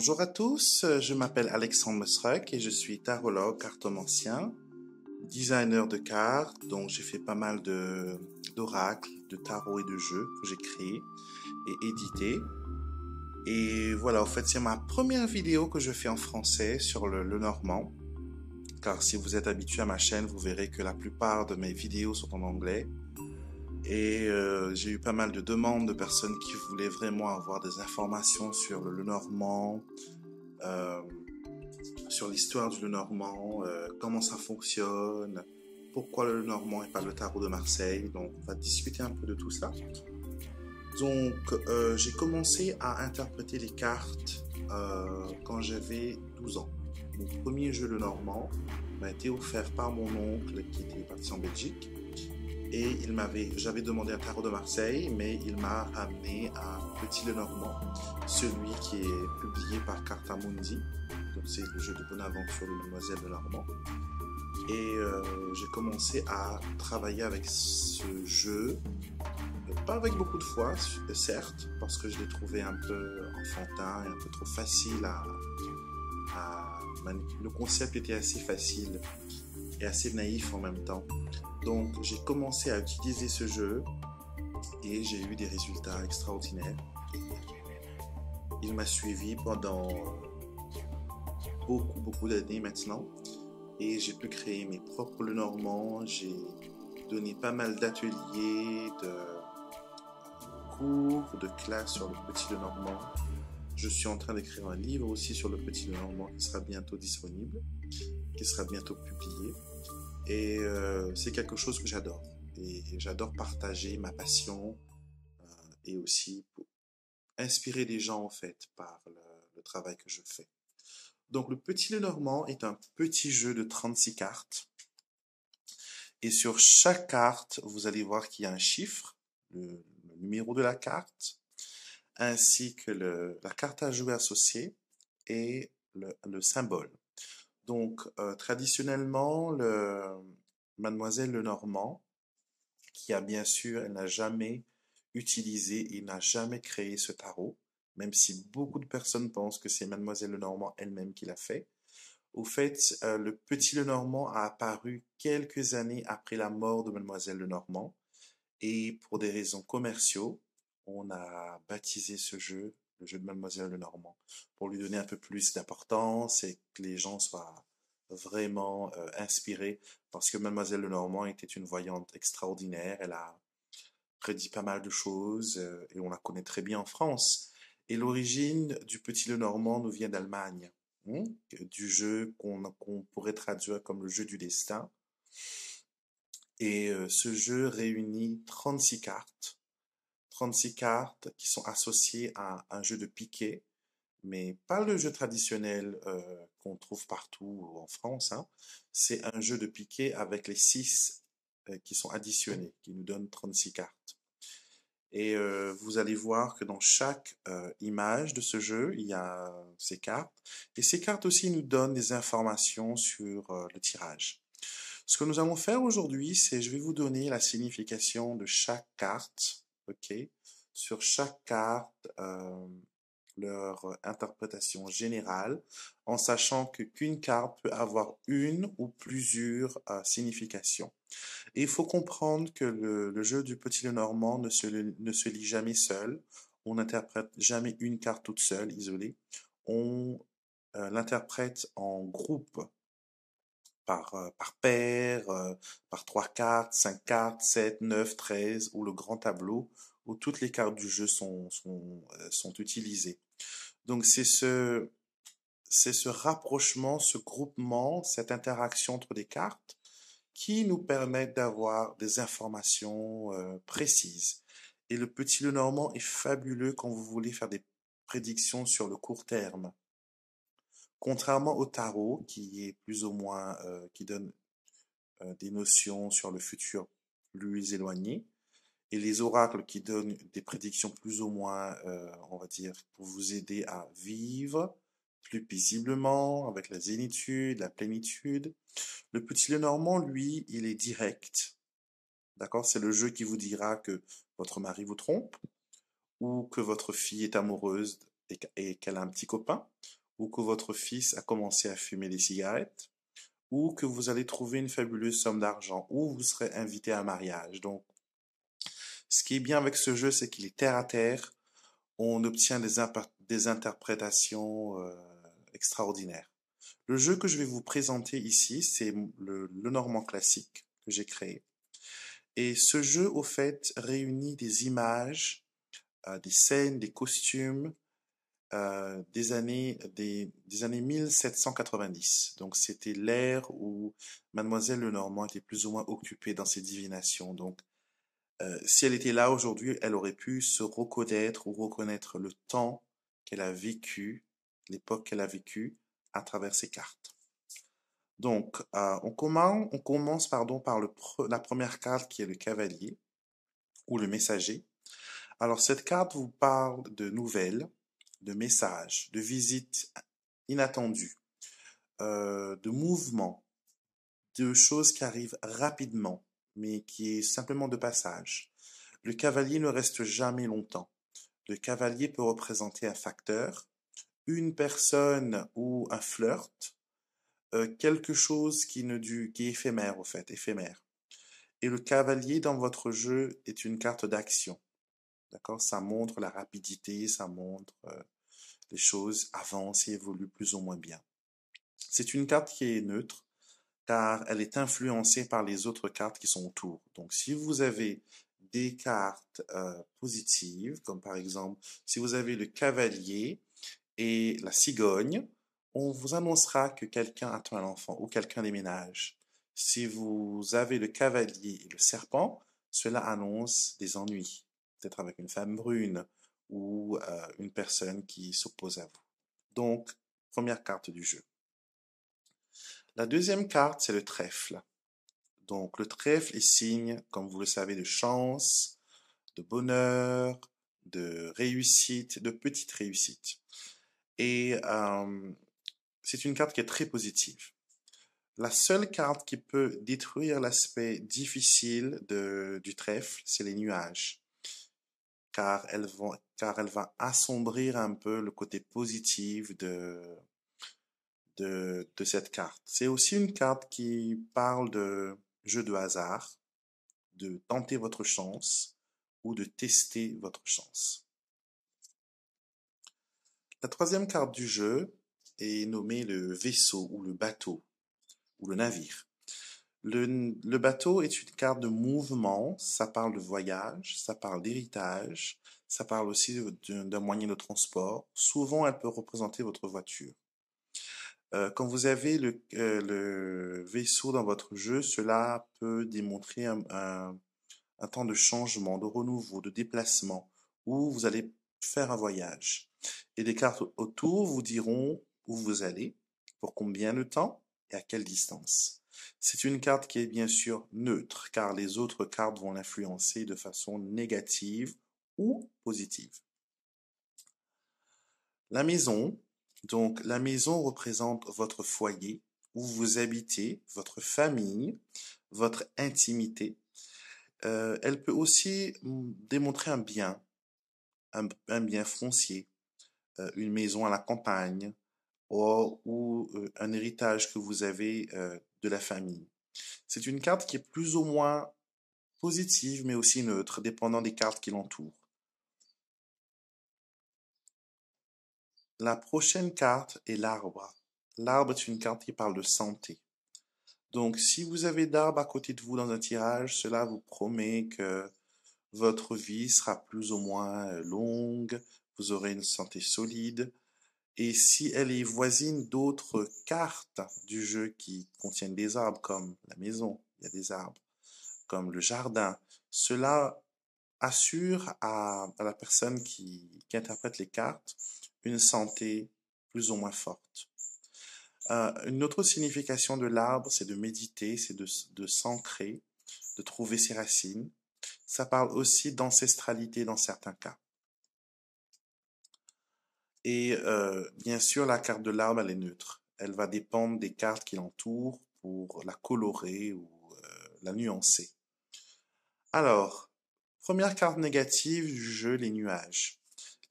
Bonjour à tous, je m'appelle Alexandre Mesrec et je suis tarologue, cartomancien, designer de cartes, donc j'ai fait pas mal d'oracles, de tarot et de jeux que j'ai créés et édités. Et voilà, en fait, c'est ma première vidéo que je fais en français sur le normand, car si vous êtes habitué à ma chaîne, vous verrez que la plupart de mes vidéos sont en anglais. Et j'ai eu pas mal de demandes de personnes qui voulaient vraiment avoir des informations sur le normand, euh, sur l'histoire du Lenormand, comment ça fonctionne, pourquoi le Lenormand et pas le tarot de Marseille. Donc, on va discuter un peu de tout ça. Donc, j'ai commencé à interpréter les cartes quand j'avais 12 ans. Mon premier jeu Lenormand m'a été offert par mon oncle qui était parti en Belgique. Et j'avais demandé un tarot de Marseille, mais il m'a amené un petit Lenormand, celui qui est publié par Cartamundi. Donc c'est le jeu de Bonaventure de Mademoiselle Lenormand. Et j'ai commencé à travailler avec ce jeu, pas avec beaucoup de foi, certes, parce que je l'ai trouvé un peu enfantin et un peu trop facile à manipuler. Le concept était assez facile et assez naïf en même temps. Donc j'ai commencé à utiliser ce jeu et j'ai eu des résultats extraordinaires. Il m'a suivi pendant beaucoup d'années maintenant et j'ai pu créer mes propres Lenormand. J'ai donné pas mal d'ateliers, de cours, de classes sur le petit Lenormand. Je suis en train d'écrire un livre aussi sur le petit Lenormand qui sera bientôt disponible, qui sera bientôt publié. Et c'est quelque chose que j'adore. Et j'adore partager ma passion et aussi pour inspirer les gens en fait par le travail que je fais. Donc le petit Lenormand est un petit jeu de 36 cartes. Et sur chaque carte, vous allez voir qu'il y a un chiffre, le numéro de la carte, ainsi que la carte à jouer associée et le symbole. Donc traditionnellement, Mademoiselle Lenormand, qui a bien sûr, elle n'a jamais utilisé et n'a jamais créé ce tarot, même si beaucoup de personnes pensent que c'est Mademoiselle Lenormand elle-même qui l'a fait. Au fait, le petit Lenormand a apparu quelques années après la mort de Mademoiselle Lenormand, et pour des raisons commerciaux, on a baptisé ce jeu le jeu de Mademoiselle Lenormand, pour lui donner un peu plus d'importance et que les gens soient vraiment inspirés, parce que Mademoiselle Lenormand était une voyante extraordinaire, elle a prédit pas mal de choses et on la connaît très bien en France. Et l'origine du petit Lenormand nous vient d'Allemagne, hein, du jeu qu'on pourrait traduire comme le jeu du destin. Et ce jeu réunit 36 cartes. 36 cartes qui sont associées à un jeu de piquet, mais pas le jeu traditionnel qu'on trouve partout en France, hein. C'est un jeu de piquet avec les 6 qui sont additionnés, qui nous donnent 36 cartes. Et vous allez voir que dans chaque image de ce jeu, il y a ces cartes. Et ces cartes aussi nous donnent des informations sur le tirage. Ce que nous allons faire aujourd'hui, c'est je vais vous donner la signification de chaque carte, ok? Sur chaque carte, leur interprétation générale, en sachant qu'une carte peut avoir une ou plusieurs significations. Et il faut comprendre que le jeu du petit Lenormand ne se lit jamais seul. On n'interprète jamais une carte toute seule, isolée. On l'interprète en groupe, par paire, par 3 cartes, 5 cartes, 7, 9, 13, ou le grand tableau, où toutes les cartes du jeu sont utilisées. Donc c'est ce rapprochement, ce groupement, cette interaction entre les cartes qui nous permettent d'avoir des informations précises. Et le petit Lenormand est fabuleux quand vous voulez faire des prédictions sur le court terme. Contrairement au tarot, qui est plus ou moins, qui donne des notions sur le futur plus éloigné, et les oracles qui donnent des prédictions plus ou moins, on va dire, pour vous aider à vivre plus paisiblement, avec la zénitude, la plénitude. Le petit Lenormand, lui, il est direct. D'accord? C'est le jeu qui vous dira que votre mari vous trompe, ou que votre fille est amoureuse et qu'elle a un petit copain, ou que votre fils a commencé à fumer des cigarettes, ou que vous allez trouver une fabuleuse somme d'argent, ou vous serez invité à un mariage. Donc, ce qui est bien avec ce jeu, c'est qu'il est terre à terre. On obtient des interprétations extraordinaires. Le jeu que je vais vous présenter ici, c'est le Normand classique que j'ai créé. Et ce jeu, au fait, réunit des images, des scènes, des costumes des années 1790. Donc, c'était l'ère où Mademoiselle Lenormand était plus ou moins occupée dans ses divinations. Donc, si elle était là aujourd'hui, elle aurait pu se reconnaître ou reconnaître le temps qu'elle a vécu, l'époque qu'elle a vécue à travers ses cartes. Donc, on commence pardon, par la première carte qui est le cavalier ou le messager. Alors, cette carte vous parle de nouvelles, de messages, de visites inattendues, de mouvements, de choses qui arrivent rapidement, mais qui est simplement de passage. Le cavalier ne reste jamais longtemps. Le cavalier peut représenter un facteur, une personne ou un flirt, quelque chose qui est éphémère au fait, éphémère. Et le cavalier dans votre jeu est une carte d'action. D'accord? Ça montre la rapidité, ça montre les choses avancent et évoluent plus ou moins bien. C'est une carte qui est neutre, car elle est influencée par les autres cartes qui sont autour. Donc, si vous avez des cartes positives, comme par exemple, si vous avez le cavalier et la cigogne, on vous annoncera que quelqu'un attend un enfant ou quelqu'un déménage. Si vous avez le cavalier et le serpent, cela annonce des ennuis, peut-être avec une femme brune ou une personne qui s'oppose à vous. Donc, première carte du jeu. La deuxième carte, c'est le trèfle. Donc, le trèfle est signe, comme vous le savez, de chance, de bonheur, de réussite, de petite réussite. Et c'est une carte qui est très positive. La seule carte qui peut détruire l'aspect difficile du trèfle, c'est les nuages. Car elle va assombrir un peu le côté positif de cette carte. C'est aussi une carte qui parle de jeu de hasard, de tenter votre chance ou de tester votre chance. La troisième carte du jeu est nommée le vaisseau ou le bateau ou le navire. Le bateau est une carte de mouvement, ça parle de voyage, ça parle d'héritage, ça parle aussi d'un moyen de transport. Souvent, elle peut représenter votre voiture. Quand vous avez le vaisseau dans votre jeu, cela peut démontrer un temps de changement, de renouveau, de déplacement, où vous allez faire un voyage. Et des cartes autour vous diront où vous allez, pour combien de temps et à quelle distance. C'est une carte qui est bien sûr neutre, car les autres cartes vont l'influencer de façon négative ou positive. La maison, donc la maison représente votre foyer, où vous habitez, votre famille, votre intimité. Elle peut aussi démontrer un bien, un bien foncier, une maison à la campagne, ou un héritage que vous avez de la famille. C'est une carte qui est plus ou moins positive, mais aussi neutre, dépendant des cartes qui l'entourent. La prochaine carte est l'arbre. L'arbre est une carte qui parle de santé. Donc, si vous avez d'arbres à côté de vous dans un tirage, cela vous promet que votre vie sera plus ou moins longue, vous aurez une santé solide. Et si elle est voisine d'autres cartes du jeu qui contiennent des arbres, comme la maison, il y a des arbres, comme le jardin, cela assure à la personne qui interprète les cartes une santé plus ou moins forte. Une autre signification de l'arbre, c'est de méditer, c'est de s'ancrer, de trouver ses racines. Ça parle aussi d'ancestralité dans certains cas. Et bien sûr, la carte de l'arbre, elle est neutre. Elle va dépendre des cartes qui l'entourent pour la colorer ou la nuancer. Alors, première carte négative du jeu, les nuages.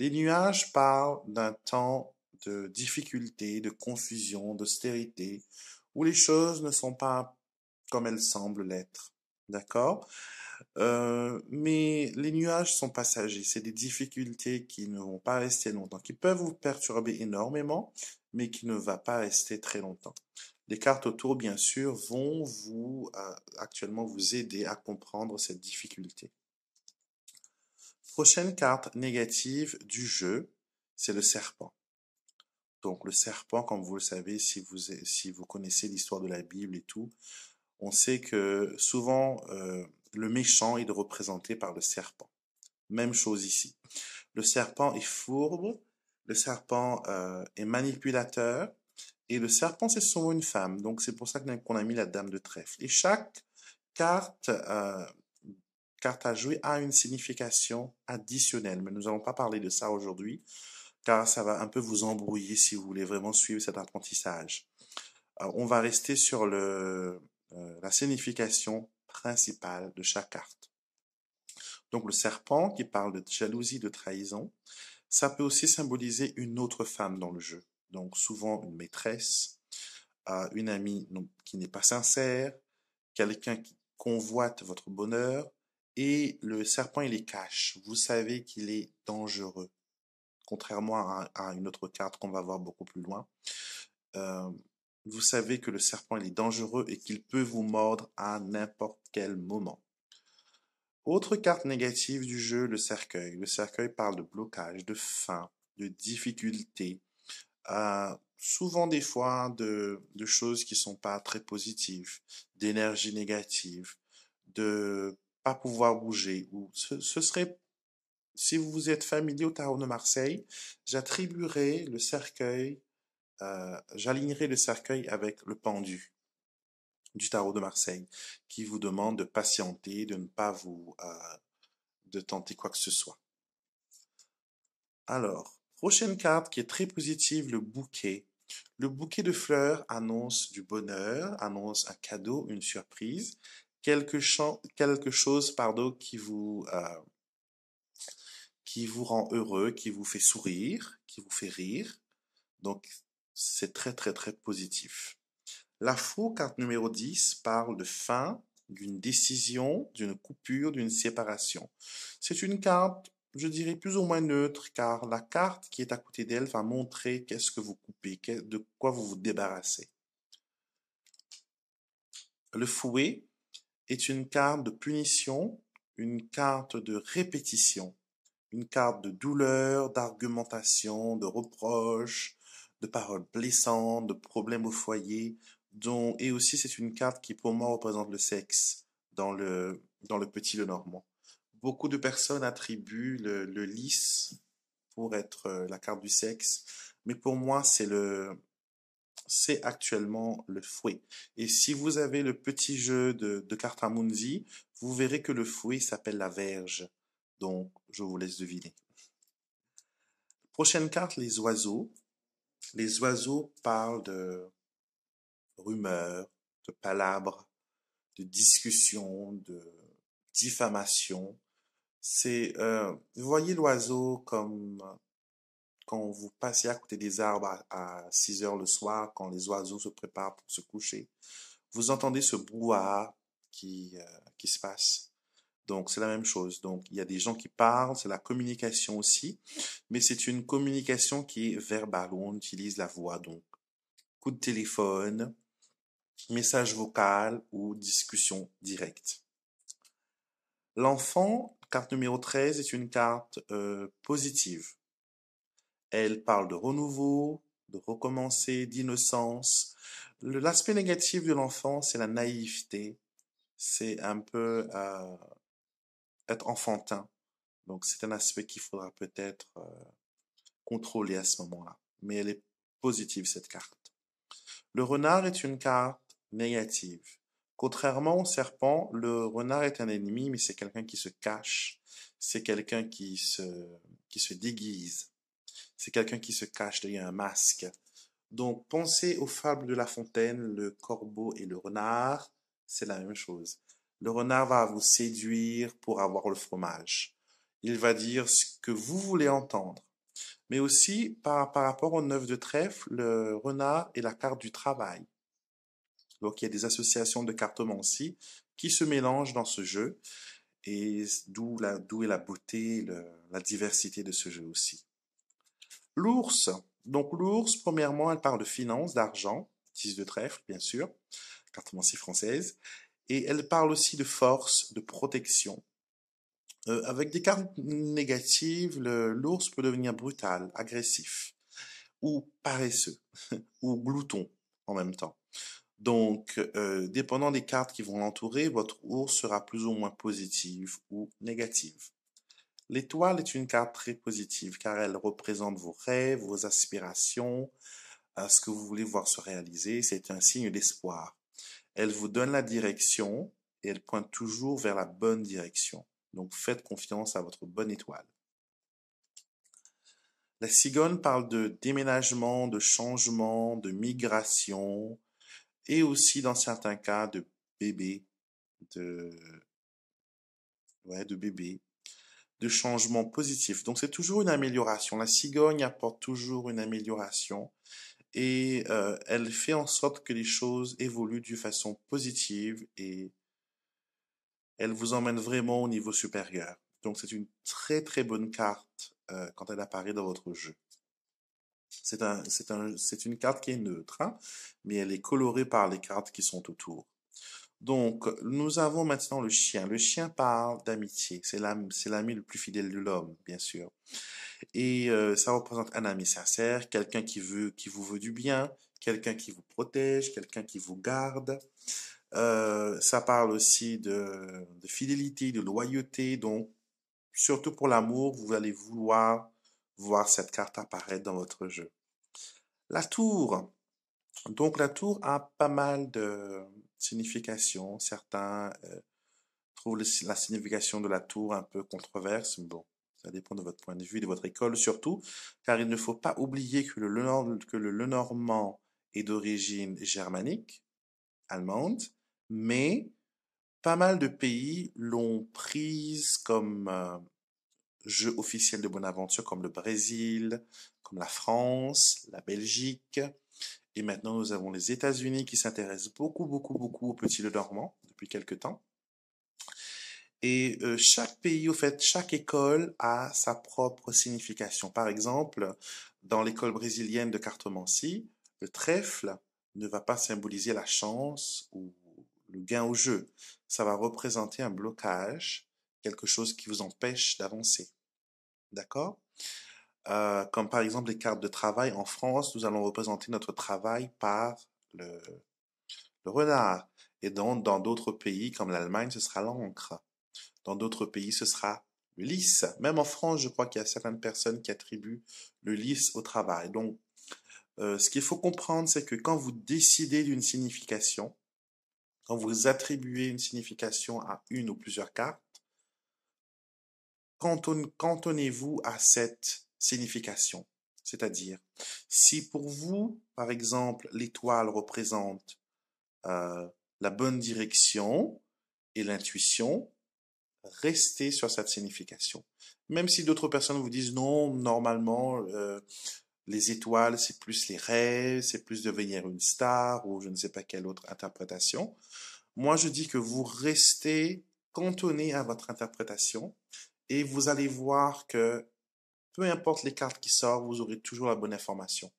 Les nuages parlent d'un temps de difficulté, de confusion, d'austérité, où les choses ne sont pas comme elles semblent l'être. D'accord? Mais les nuages sont passagers. C'est des difficultés qui ne vont pas rester longtemps, qui peuvent vous perturber énormément, mais qui ne va pas rester très longtemps. Les cartes autour, bien sûr, vont actuellement vous aider à comprendre cette difficulté. Prochaine carte négative du jeu, c'est le serpent. Donc le serpent, comme vous le savez, si vous connaissez l'histoire de la Bible et tout, on sait que souvent le méchant est représenté par le serpent. Même chose ici. Le serpent est fourbe, le serpent est manipulateur, et le serpent c'est souvent une femme. Donc c'est pour ça qu'on a mis la dame de trèfle. Et chaque carte, carte à jouer a une signification additionnelle. Mais nous n'allons pas parler de ça aujourd'hui, car ça va un peu vous embrouiller si vous voulez vraiment suivre cet apprentissage. On va rester sur la signification principale de chaque carte. Donc le serpent qui parle de jalousie, de trahison, ça peut aussi symboliser une autre femme dans le jeu. Donc souvent une maîtresse, une amie qui n'est pas sincère, quelqu'un qui convoite votre bonheur, et le serpent il est cache. Vous savez qu'il est dangereux, contrairement à une autre carte qu'on va voir beaucoup plus loin. Vous savez que le serpent il est dangereux et qu'il peut vous mordre à n'importe quel moment. Autre carte négative du jeu, le cercueil. Le cercueil parle de blocage, de faim, de difficulté, souvent des fois de choses qui sont pas très positives, d'énergie négative, de pas pouvoir bouger. Ou ce serait, si vous êtes familier au tarot de Marseille, j'attribuerai le cercueil, j'alignerai le cercueil avec le pendu du tarot de Marseille, qui vous demande de patienter, de ne pas de tenter quoi que ce soit. Alors, prochaine carte qui est très positive, le bouquet. Le bouquet de fleurs annonce du bonheur, annonce un cadeau, une surprise, quelque chose, pardon, qui vous rend heureux, qui vous fait sourire, qui vous fait rire. Donc, c'est très, très, très positif. La faux, carte numéro 10, parle de fin, d'une décision, d'une coupure, d'une séparation. C'est une carte, je dirais, plus ou moins neutre, car la carte qui est à côté d'elle va montrer qu'est-ce que vous coupez, de quoi vous vous débarrassez. Le fouet est une carte de punition, une carte de répétition, une carte de douleur, d'argumentation, de reproche, de paroles blessantes, de problèmes au foyer, et aussi c'est une carte qui pour moi représente le sexe dans le petit Lenormand. Beaucoup de personnes attribuent le lys pour être la carte du sexe, mais pour moi c'est actuellement le fouet. Et si vous avez le petit jeu de cartes Amundi, vous verrez que le fouet s'appelle la verge. Donc, je vous laisse deviner. Prochaine carte, les oiseaux. Les oiseaux parlent de rumeurs, de palabres, de discussions, de diffamation. Vous voyez l'oiseau comme quand vous passez à côté des arbres à 6 heures le soir, quand les oiseaux se préparent pour se coucher. Vous entendez ce brouhaha qui se passe. Donc, c'est la même chose. Donc, il y a des gens qui parlent, c'est la communication aussi, mais c'est une communication qui est verbale, où on utilise la voix. Donc, coup de téléphone, message vocal ou discussion directe. L'enfant, carte numéro 13, est une carte positive. Elle parle de renouveau, de recommencer, d'innocence. L'aspect négatif de l'enfant, c'est la naïveté. C'est un peu être enfantin. Donc, c'est un aspect qu'il faudra peut-être contrôler à ce moment-là. Mais elle est positive, cette carte. Le renard est une carte négative. Contrairement au serpent, le renard est un ennemi, mais c'est quelqu'un qui se cache. C'est quelqu'un qui se déguise. C'est quelqu'un qui se cache derrière un masque. Donc, pensez aux fables de La Fontaine, le corbeau et le renard, c'est la même chose. Le renard va vous séduire pour avoir le fromage. Il va dire ce que vous voulez entendre. mais aussi par rapport au 9 de trèfle, le renard et la carte du travail. Donc il y a des associations de cartomancie qui se mélangent dans ce jeu, et d'où est la beauté, la diversité de ce jeu aussi. L'ours. Donc l'ours, premièrement, elle parle de finances, d'argent, 10 de trèfle, bien sûr, cartomancie française, et elle parle aussi de force, de protection. Avec des cartes négatives, l'ours peut devenir brutal, agressif, ou paresseux, ou glouton en même temps. Donc, dépendant des cartes qui vont l'entourer, votre ours sera plus ou moins positive ou négative. L'étoile est une carte très positive car elle représente vos rêves, vos aspirations, ce que vous voulez voir se réaliser. C'est un signe d'espoir. Elle vous donne la direction et elle pointe toujours vers la bonne direction. Donc, faites confiance à votre bonne étoile. La cigogne parle de déménagement, de changement, de migration et aussi, dans certains cas, de bébé, de, de bébé, de changement positif. Donc, c'est toujours une amélioration. La cigogne apporte toujours une amélioration et elle fait en sorte que les choses évoluent d'une façon positive et elle vous emmène vraiment au niveau supérieur. Donc, c'est une très très bonne carte quand elle apparaît dans votre jeu. C'est une carte qui est neutre, hein, mais elle est colorée par les cartes qui sont autour. Donc, nous avons maintenant le chien. Le chien parle d'amitié. C'est l'ami le plus fidèle de l'homme, bien sûr. Et ça représente un ami sincère, quelqu'un qui vous veut du bien, quelqu'un qui vous protège, quelqu'un qui vous garde. Ça parle aussi de fidélité, de loyauté. Donc, surtout pour l'amour, vous allez vouloir voir cette carte apparaître dans votre jeu. La tour. Donc, la tour a pas mal de significations. Certains trouvent la signification de la tour un peu controverse. Bon, ça dépend de votre point de vue, de votre école surtout, car il ne faut pas oublier que le Lenormand est d'origine germanique, allemande, mais pas mal de pays l'ont prise comme jeu officiel de Bonaventure, comme le Brésil, comme la France, la Belgique. Et maintenant, nous avons les États-Unis qui s'intéressent beaucoup, beaucoup, beaucoup au petit Lenormand depuis quelque temps. Et chaque pays, au fait, chaque école a sa propre signification. Par exemple, dans l'école brésilienne de cartomancie, le trèfle ne va pas symboliser la chance ou le gain au jeu. Ça va représenter un blocage, quelque chose qui vous empêche d'avancer. D'accord? Comme par exemple les cartes de travail en France, nous allons représenter notre travail par le renard. Et dans d'autres pays, comme l'Allemagne, ce sera l'encre. Dans d'autres pays, ce sera le lys. Même en France, je crois qu'il y a certaines personnes qui attribuent le lys au travail. Donc, ce qu'il faut comprendre, c'est que quand vous décidez d'une signification, quand vous attribuez une signification à une ou plusieurs cartes, cantonnez-vous à cette signification. C'est-à-dire, si pour vous, par exemple, l'étoile représente la bonne direction et l'intuition, restez sur cette signification. Même si d'autres personnes vous disent non, normalement, les étoiles, c'est plus les rêves, c'est plus devenir une star ou je ne sais pas quelle autre interprétation. Moi, je dis que vous restez cantonné à votre interprétation et vous allez voir que peu importe les cartes qui sortent, vous aurez toujours la bonne information.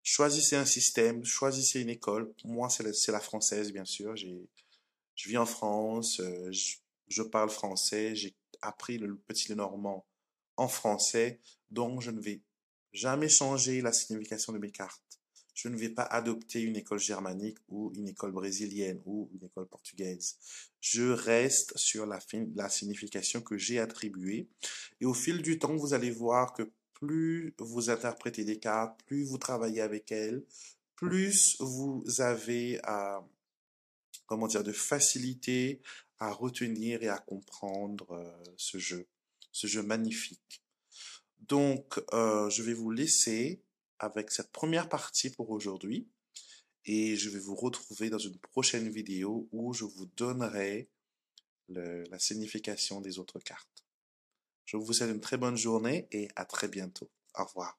Choisissez un système, choisissez une école. Moi, c'est la française, bien sûr. Je vis en France, je parle français, j'ai appris le petit Lenormand en français, donc je ne vais jamais changer la signification de mes cartes. Je ne vais pas adopter une école germanique ou une école brésilienne ou une école portugaise. Je reste sur la signification que j'ai attribuée. Et au fil du temps, vous allez voir que plus vous interprétez des cartes, plus vous travaillez avec elles, plus vous avez comment dire, de facilité à retenir et à comprendre ce jeu magnifique. Donc, je vais vous laisser avec cette première partie pour aujourd'hui et je vais vous retrouver dans une prochaine vidéo où je vous donnerai la signification des autres cartes. Je vous souhaite une très bonne journée et à très bientôt. Au revoir.